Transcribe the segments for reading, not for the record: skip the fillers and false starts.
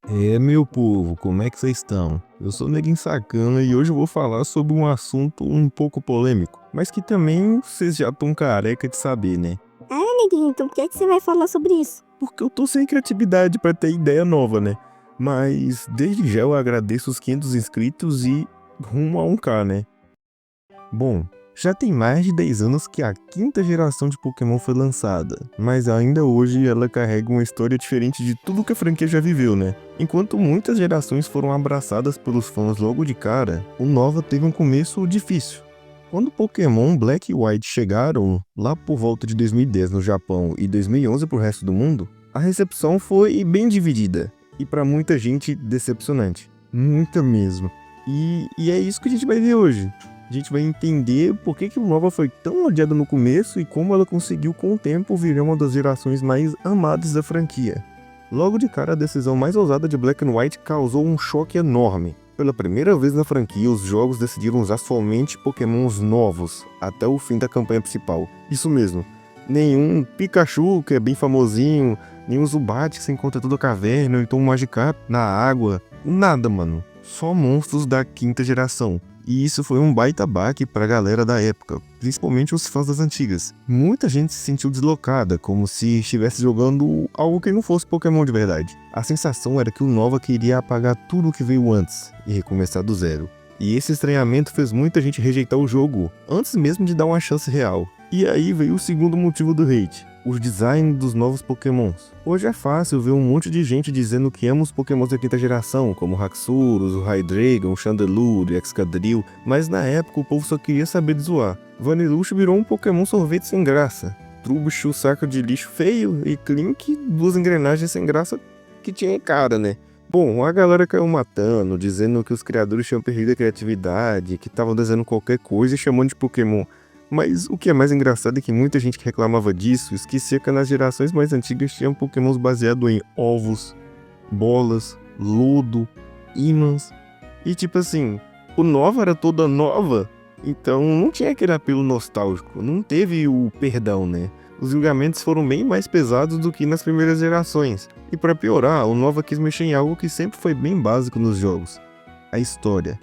Meu povo, como é que vocês estão? Eu sou o Neguinho Sacana e hoje eu vou falar sobre um assunto um pouco polêmico, mas que também vocês já estão careca de saber, né? Neguinho, então por que você vai falar sobre isso? Porque eu tô sem criatividade pra ter ideia nova, né? Mas desde já eu agradeço os 500 inscritos e rumo a 1K, né? Bom, já tem mais de 10 anos que a quinta geração de Pokémon foi lançada, mas ainda hoje ela carrega uma história diferente de tudo que a franquia já viveu, né? Enquanto muitas gerações foram abraçadas pelos fãs logo de cara, o Nova teve um começo difícil. Quando Pokémon Black e White chegaram, lá por volta de 2010 no Japão e 2011 pro resto do mundo, a recepção foi bem dividida e para muita gente decepcionante. Muita mesmo. E é isso que a gente vai ver hoje. A gente vai entender por que o Nova foi tão odiado no começo e como ela conseguiu com o tempo virar uma das gerações mais amadas da franquia. Logo de cara, a decisão mais ousada de Black and White causou um choque enorme. Pela primeira vez na franquia, os jogos decidiram usar somente Pokémons novos, até o fim da campanha principal. Isso mesmo, nenhum Pikachu, que é bem famosinho, nenhum Zubat que se encontra toda a caverna, ou então um Magikarp na água, nada, mano. Só monstros da quinta geração. E isso foi um baita baque pra galera da época, principalmente os fãs das antigas. Muita gente se sentiu deslocada, como se estivesse jogando algo que não fosse Pokémon de verdade. A sensação era que o Nova queria apagar tudo o que veio antes e recomeçar do zero. E esse estranhamento fez muita gente rejeitar o jogo, antes mesmo de dar uma chance real. E aí veio o segundo motivo do hate, os designs dos novos Pokémons. Hoje é fácil ver um monte de gente dizendo que ama os Pokémons da quinta geração, como o Haxorus, o Hydreigon, o Chandelure, o Excadrill, mas na época o povo só queria saber de zoar. Vanillush virou um Pokémon sorvete sem graça. Trubbish, saco de lixo feio, e Klink, duas engrenagens sem graça que tinha cara, né? Bom, a galera caiu matando, dizendo que os criadores tinham perdido a criatividade, que estavam desenhando qualquer coisa e chamando de Pokémon. Mas o que é mais engraçado é que muita gente que reclamava disso esquecia que nas gerações mais antigas tinham Pokémons baseados em ovos, bolas, lodo, ímãs. E tipo assim, o Nova era toda nova, então não tinha aquele apelo nostálgico, não teve o perdão, né? Os julgamentos foram bem mais pesados do que nas primeiras gerações. E para piorar, o Nova quis mexer em algo que sempre foi bem básico nos jogos: a história.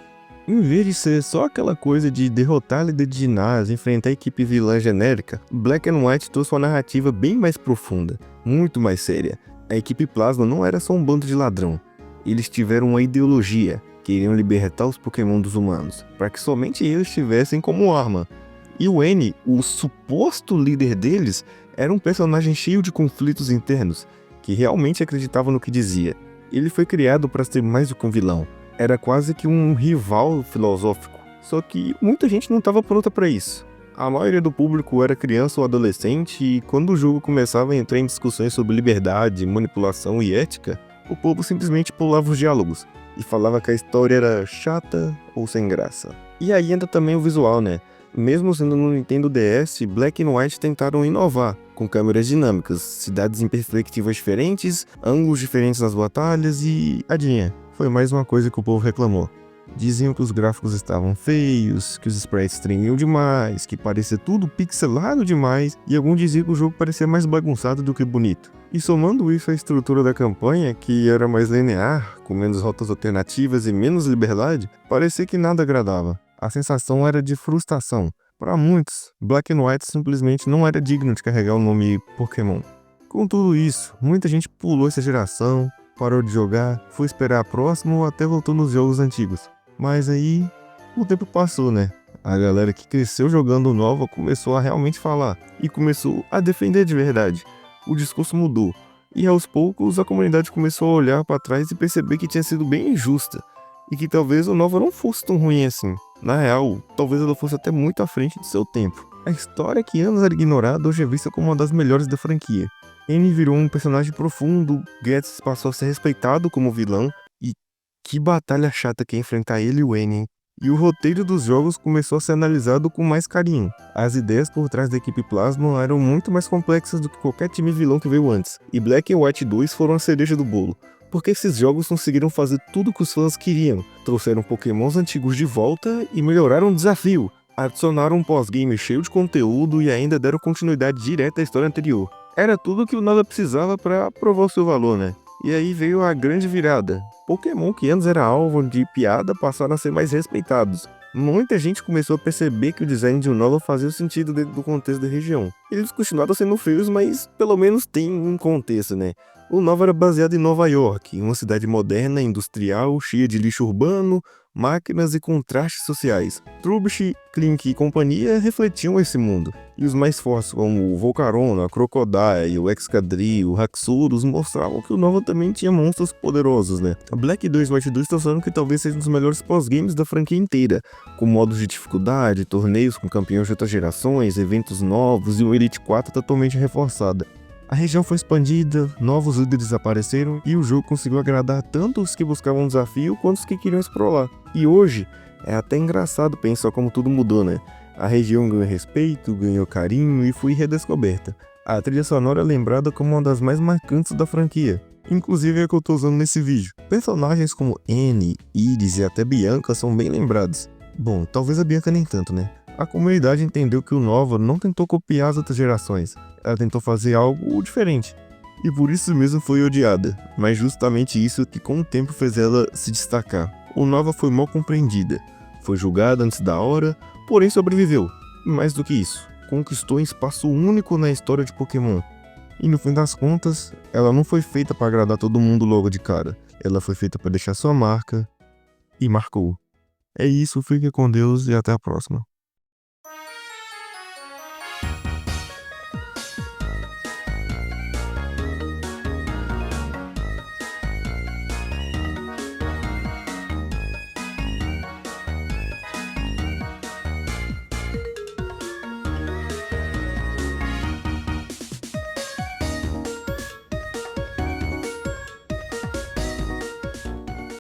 Em vez de ser só aquela coisa de derrotar líder de ginásio, enfrentar a equipe vilã genérica, Black and White trouxe uma narrativa bem mais profunda, muito mais séria. A equipe Plasma não era só um bando de ladrão. Eles tiveram uma ideologia, queriam libertar os Pokémon dos humanos, para que somente eles tivessem como arma. E o N, o suposto líder deles, era um personagem cheio de conflitos internos, que realmente acreditava no que dizia. Ele foi criado para ser mais do que um vilão. Era quase que um rival filosófico, só que muita gente não estava pronta para isso. A maioria do público era criança ou adolescente e quando o jogo começava a entrar em discussões sobre liberdade, manipulação e ética, o povo simplesmente pulava os diálogos e falava que a história era chata ou sem graça. E aí entra também o visual, né? Mesmo sendo no Nintendo DS, Black and White tentaram inovar, com câmeras dinâmicas, cidades em perspectivas diferentes, ângulos diferentes nas batalhas e adivinha? Foi mais uma coisa que o povo reclamou. Diziam que os gráficos estavam feios, que os sprites tremiam demais, que parecia tudo pixelado demais, e alguns diziam que o jogo parecia mais bagunçado do que bonito. E somando isso à estrutura da campanha, que era mais linear, com menos rotas alternativas e menos liberdade, parecia que nada agradava. A sensação era de frustração. Para muitos, Black and White simplesmente não era digno de carregar o nome Pokémon. Com tudo isso, muita gente pulou essa geração, parou de jogar, foi esperar a próxima ou até voltou nos jogos antigos. Mas aí, o tempo passou, né? A galera que cresceu jogando Nova começou a realmente falar e começou a defender de verdade. O discurso mudou e aos poucos a comunidade começou a olhar para trás e perceber que tinha sido bem injusta e que talvez o Nova não fosse tão ruim assim. Na real, talvez ela fosse até muito à frente de seu tempo. A história que anos era ignorada hoje é vista como uma das melhores da franquia. N virou um personagem profundo, Ghetts passou a ser respeitado como vilão, e que batalha chata que é enfrentar ele e o N, hein? E o roteiro dos jogos começou a ser analisado com mais carinho. As ideias por trás da equipe Plasma eram muito mais complexas do que qualquer time vilão que veio antes, e Black and White 2 foram a cereja do bolo. Porque esses jogos conseguiram fazer tudo o que os fãs queriam, trouxeram Pokémons antigos de volta e melhoraram o desafio, adicionaram um pós-game cheio de conteúdo e ainda deram continuidade direta à história anterior. Era tudo que o Nova precisava para provar o seu valor, né? E aí veio a grande virada. Pokémon que antes era alvo de piada passaram a ser mais respeitados. Muita gente começou a perceber que o design de Unova fazia sentido dentro do contexto da região. Eles continuaram sendo feios, mas pelo menos tem um contexto, né? O Unova era baseado em Nova York, uma cidade moderna, industrial, cheia de lixo urbano, máquinas e contrastes sociais. Trubbish, Clink e companhia refletiam esse mundo. E os mais fortes, como o Volcarona, Crocodile, o Excadrill, o Haxorus, mostravam que o Nova também tinha monstros poderosos, né? A Black 2 e White 2 estão falando que talvez seja um dos melhores pós-games da franquia inteira, com modos de dificuldade, torneios com campeões de outras gerações, eventos novos e o Elite 4 totalmente reforçada. A região foi expandida, novos líderes apareceram e o jogo conseguiu agradar tanto os que buscavam um desafio quanto os que queriam explorar. E hoje, é até engraçado pensar como tudo mudou, né? A região ganhou respeito, ganhou carinho e foi redescoberta. A trilha sonora é lembrada como uma das mais marcantes da franquia. Inclusive é a que eu tô usando nesse vídeo. Personagens como Annie, Iris e até Bianca são bem lembrados. Bom, talvez a Bianca nem tanto, né? A comunidade entendeu que o Nova não tentou copiar as outras gerações, ela tentou fazer algo diferente. E por isso mesmo foi odiada, mas justamente isso que com o tempo fez ela se destacar. O Nova foi mal compreendida, foi julgada antes da hora, porém sobreviveu. E mais do que isso, conquistou um espaço único na história de Pokémon. E no fim das contas, ela não foi feita para agradar todo mundo logo de cara. Ela foi feita para deixar sua marca e marcou. É isso, fique com Deus e até a próxima.